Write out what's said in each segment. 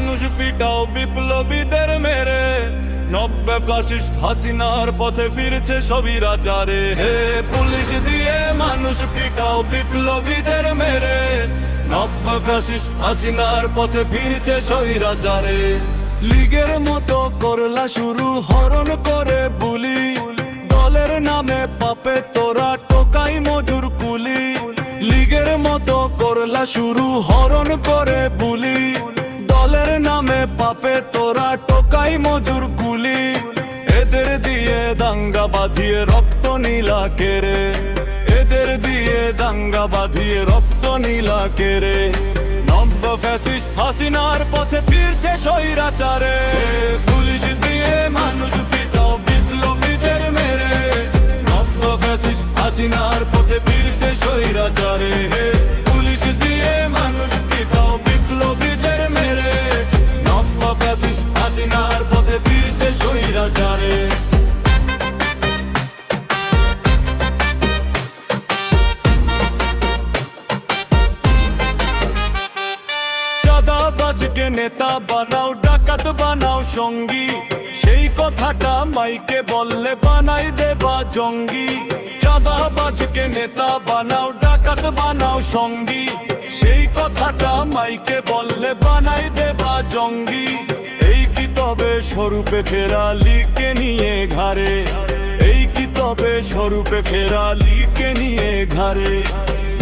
মানুষ পিটাও বিপ্লবীদের মেরে, 90 ফ্যাসিস্ট হাসিনার পথে ফিরছে স্বৈরাচারে। হে পুলিশ দিয়ে মানুষ পিটাও বিপ্লবীদের মেরে, 90 ফ্যাসিস্ট হাসিনার পথে ফিরছে স্বৈরাচারে। লীগের মতো করলা শুরু হরণ করে বুলি, দলের নামে পাপে তোরা টোকাই মজুর কুলি। লীগের মতো করলা শুরু হরণ করে বুলি, দলের নামে পাপে তোরা টোকাই মজুর কুলি। এদের দিয়ে দাঙ্গা বাঁধিয়ে রক্ত নীলা কেরে, এদের দিয়ে দাঙ্গা বাঁধিয়ে রক্ত নীলা কেরে। 90 ফ্যাসিস্ট হাসিনার পথে ফিরছে স্বৈরাচারে। পুলিশ দিয়ে মানুষ পিটাও বিপ্লবীদের মেরে, 90 ফ্যাসিস্ট হাসিনার পথে ফিরছে স্বৈরাচারে। পুলিশ দিয়ে মানুষ পিটাও বিপ্লবীদের মেরে, 90 ফ্যাসিস্ট হাসিনার পথে ফিরছে স্বৈরাচারে। চাঁদাবাজকে নেতা বানাও, ডাকাত বানাও সঙ্গী, সেই কথাটা মাইকে বললে বানাই দেবা জঙ্গি। চাঁদাবাজকে নেতা বানাও, ডাকাত বানাও সঙ্গী, সেই কথাটা মাইকে বললে বানাই দেবা জঙ্গি। এই কি তবে স্বরূপে ফেরা লীগকে নিয়ে ঘাড়ে, এই কি তবে স্বরূপে ফেরা লীগকে নিয়ে ঘাড়ে।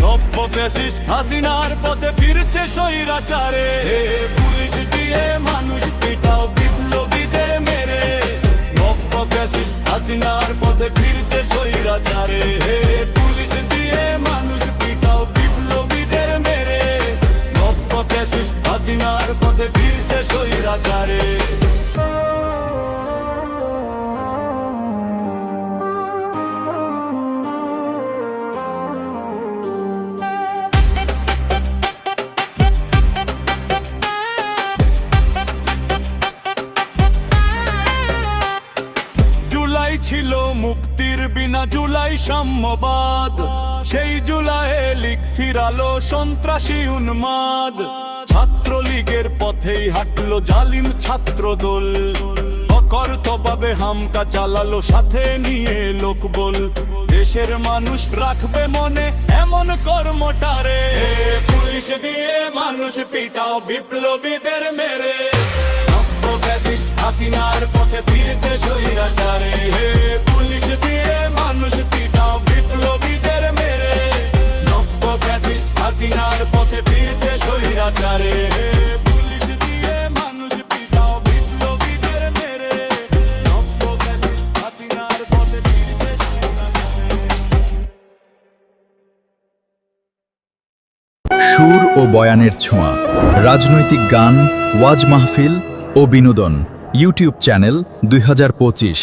90 ফ্যাসিস্ট হাসিনার পথে ফিরছে স্বৈরাচারে। পুলিশ দিয়ে মানুষ পিটাও বিপ্লবীদের মেরে, 90 ফ্যাসিস্ট হাসিনার পথে ফিরছে স্বৈরাচারে। পুলিশ দিয়ে মানুষ পিটাও বিপ্লবীদের মেরে, 90 ফ্যাসিস্ট হাসিনার পথে ফিরছে স্বৈরাচারে। জুলাই ছিল মুক্তির বিনা, জুলাই সাম্যবাদ, সেই জুলাইয়ে লীগ ফিরালো সন্ত্রাসী উন্মাদ। ছাত্রলীগের পথেই হাঁটলো জালিম ছাত্র দল, অকর্তভাবে হামকা চালালো সাথে নিয়ে লোকবল। দেশের মানুষ রাখবে মনে এমন কর্মটারে। পুলিশ দিয়ে মানুষ পিটাও বিপ্লবীদের মেরে, 90 ফ্যাসিস্ট হাসিনার পথে ফিরছে স্বৈরাচারে। পুলিশ দিয়ে মানুষ পিটাও বিপ্লবীদের মেরে, 90 ফ্যাসিস্ট হাসিনার পথে ফিরছে স্বৈরাচারে। পুলিশ দিয়ে মানুষ পিটাও বিপ্লবীদের মেরে, 90 ফ্যাসিস্ট হাসিনার পথে ফিরছে স্বৈরাচারে। সুর ও বয়ানের ছোঁয়া, রাজনৈতিক গান, ওয়াজ মাহফিল ও বিনোদন। YouTube channel 2025।